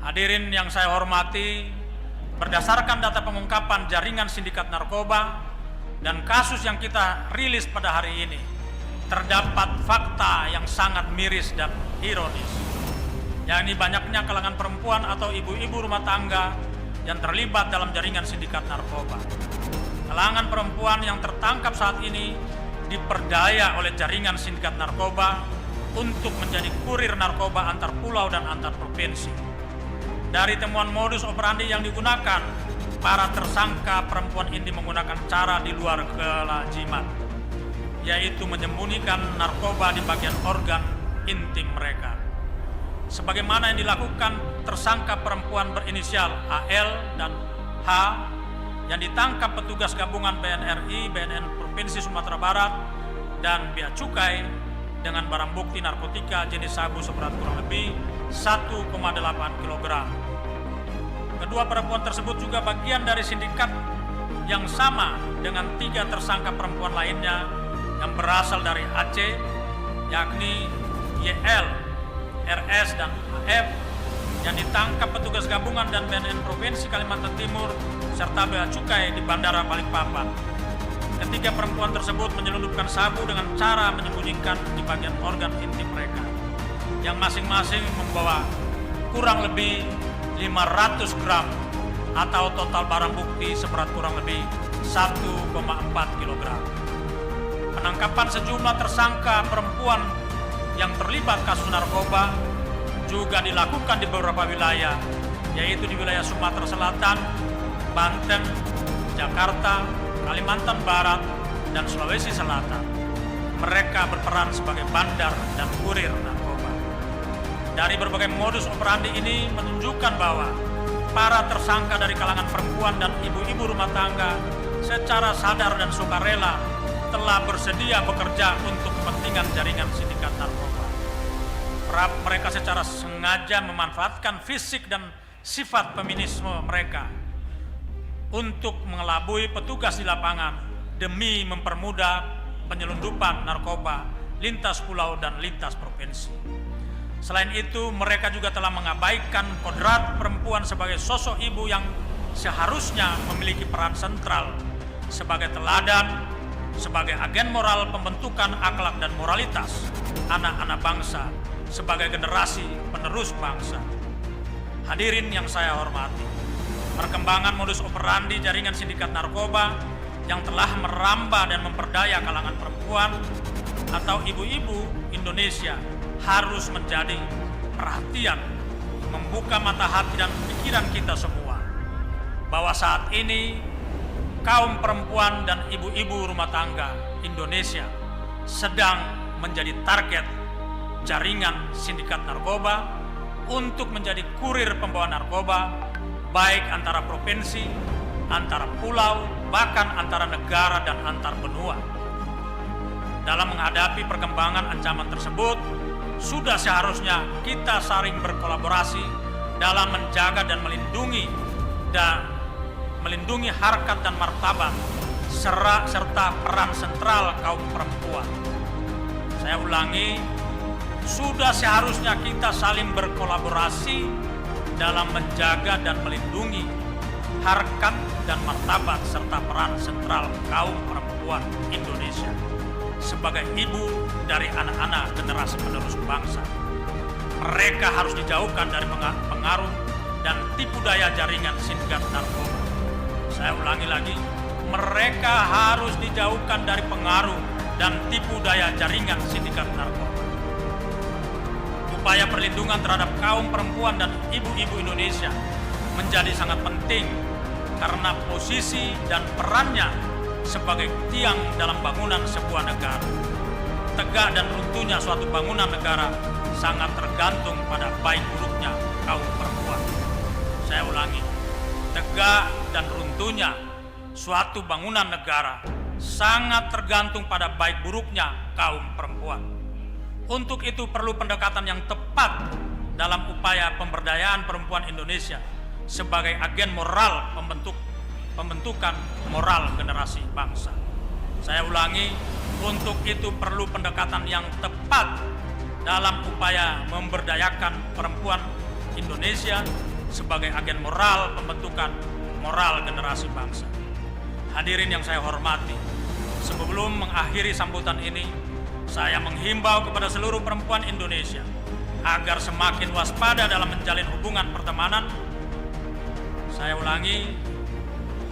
Hadirin yang saya hormati, berdasarkan data pengungkapan jaringan sindikat narkoba dan kasus yang kita rilis pada hari ini, terdapat fakta yang sangat miris dan ironis, yakni banyaknya kalangan perempuan atau ibu-ibu rumah tangga yang terlibat dalam jaringan sindikat narkoba. Kalangan perempuan yang tertangkap saat ini diperdaya oleh jaringan sindikat narkoba untuk menjadi kurir narkoba antar pulau dan antar provinsi. Dari temuan modus operandi yang digunakan, para tersangka perempuan ini menggunakan cara di luar kelaziman, yaitu menyembunyikan narkoba di bagian organ intim mereka. Sebagaimana yang dilakukan tersangka perempuan berinisial AL dan H yang ditangkap petugas gabungan BNRI, BNN Provinsi Sumatera Barat, dan Bea Cukai dengan barang bukti narkotika jenis sabu seberat kurang lebih 1,8 kg. Kedua perempuan tersebut juga bagian dari sindikat yang sama dengan 3 tersangka perempuan lainnya yang berasal dari Aceh, yakni YL, RS, dan AF yang ditangkap petugas gabungan dan BNN Provinsi Kalimantan Timur serta Bea Cukai di Bandara Balikpapan. Ketiga perempuan tersebut menyelundupkan sabu dengan cara menyembunyikan di bagian organ intim mereka, yang masing-masing membawa kurang lebih 500 gram atau total barang bukti seberat kurang lebih 1,4 kg. Penangkapan sejumlah tersangka perempuan yang terlibat kasus narkoba juga dilakukan di beberapa wilayah, yaitu di wilayah Sumatera Selatan, Banten, Jakarta, Kalimantan Barat, dan Sulawesi Selatan. Mereka berperan sebagai bandar dan kurir narkoba. Dari berbagai modus operandi ini menunjukkan bahwa para tersangka dari kalangan perempuan dan ibu-ibu rumah tangga secara sadar dan sukarela telah bersedia bekerja untuk kepentingan jaringan sindikat narkoba. Mereka secara sengaja memanfaatkan fisik dan sifat feminisme mereka untuk mengelabui petugas di lapangan demi mempermudah penyelundupan narkoba lintas pulau dan lintas provinsi. Selain itu, mereka juga telah mengabaikan kodrat perempuan sebagai sosok ibu yang seharusnya memiliki peran sentral sebagai teladan, sebagai agen moral pembentukan akhlak dan moralitas anak-anak bangsa, sebagai generasi penerus bangsa. Hadirin yang saya hormati, perkembangan modus operandi jaringan sindikat narkoba yang telah merambah dan memperdaya kalangan perempuan atau ibu-ibu Indonesia harus menjadi perhatian, membuka mata hati dan pikiran kita semua, bahwa saat ini kaum perempuan dan ibu-ibu rumah tangga Indonesia sedang menjadi target jaringan sindikat narkoba untuk menjadi kurir pembawa narkoba, baik antara provinsi, antara pulau, bahkan antara negara dan antar benua. Dalam menghadapi perkembangan ancaman tersebut, sudah seharusnya kita saling berkolaborasi dalam menjaga dan melindungi harkat dan martabat serta peran sentral kaum perempuan. Saya ulangi, sudah seharusnya kita saling berkolaborasi dalam menjaga dan melindungi harkat dan martabat serta peran sentral kaum perempuan Indonesia sebagai ibu dari anak-anak generasi penerus bangsa. Mereka harus dijauhkan dari pengaruh dan tipu daya jaringan sindikat narkoba. Saya ulangi lagi, mereka harus dijauhkan dari pengaruh dan tipu daya jaringan sindikat narkoba. Upaya perlindungan terhadap kaum perempuan dan ibu-ibu Indonesia menjadi sangat penting karena posisi dan perannya sebagai tiang dalam bangunan sebuah negara. Tegak dan runtuhnya suatu bangunan negara sangat tergantung pada baik buruknya kaum perempuan. Saya ulangi, tegak dan runtuhnya suatu bangunan negara sangat tergantung pada baik buruknya kaum perempuan. Untuk itu perlu pendekatan yang tepat dalam upaya pemberdayaan perempuan Indonesia sebagai agen moral pembentukan moral generasi bangsa. Saya ulangi, untuk itu perlu pendekatan yang tepat dalam upaya memberdayakan perempuan Indonesia sebagai agen moral pembentukan moral generasi bangsa. Hadirin yang saya hormati, sebelum mengakhiri sambutan ini, saya menghimbau kepada seluruh perempuan Indonesia agar semakin waspada dalam menjalin hubungan pertemanan. Saya ulangi,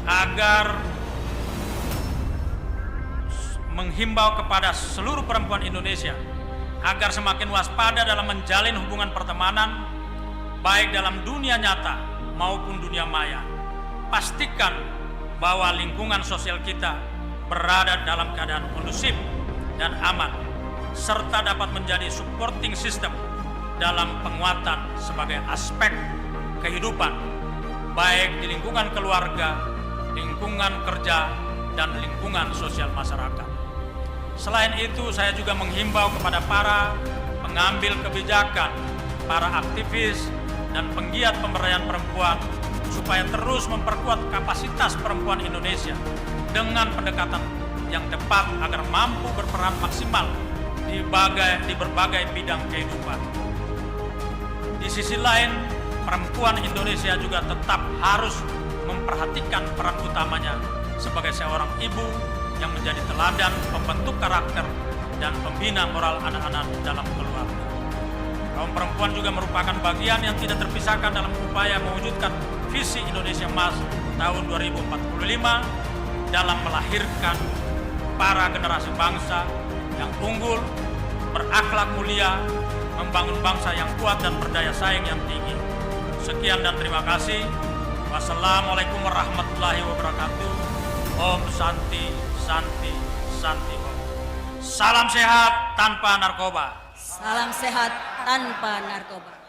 agar menghimbau kepada seluruh perempuan Indonesia agar semakin waspada dalam menjalin hubungan pertemanan, baik dalam dunia nyata maupun dunia maya. Pastikan bahwa lingkungan sosial kita berada dalam keadaan kondusif dan aman, serta dapat menjadi supporting system dalam penguatan sebagai aspek kehidupan, baik di lingkungan keluarga, lingkungan kerja, dan lingkungan sosial masyarakat. Selain itu, saya juga menghimbau kepada para pengambil kebijakan, para aktivis, dan penggiat pemberdayaan perempuan supaya terus memperkuat kapasitas perempuan Indonesia dengan pendekatan yang tepat agar mampu berperan maksimal di berbagai bidang kehidupan. Di sisi lain, perempuan Indonesia juga tetap harus memperhatikan peran utamanya sebagai seorang ibu yang menjadi teladan pembentuk karakter dan pembina moral anak-anak dalam keluarga. Kaum perempuan juga merupakan bagian yang tidak terpisahkan dalam upaya mewujudkan visi Indonesia Emas tahun 2045 dalam melahirkan para generasi bangsa yang unggul, berakhlak mulia, membangun bangsa yang kuat dan berdaya saing yang tinggi. Sekian dan terima kasih. Wassalamualaikum warahmatullahi wabarakatuh. Om Santi, Santi, Santi Om. Salam sehat tanpa narkoba. Salam sehat tanpa narkoba.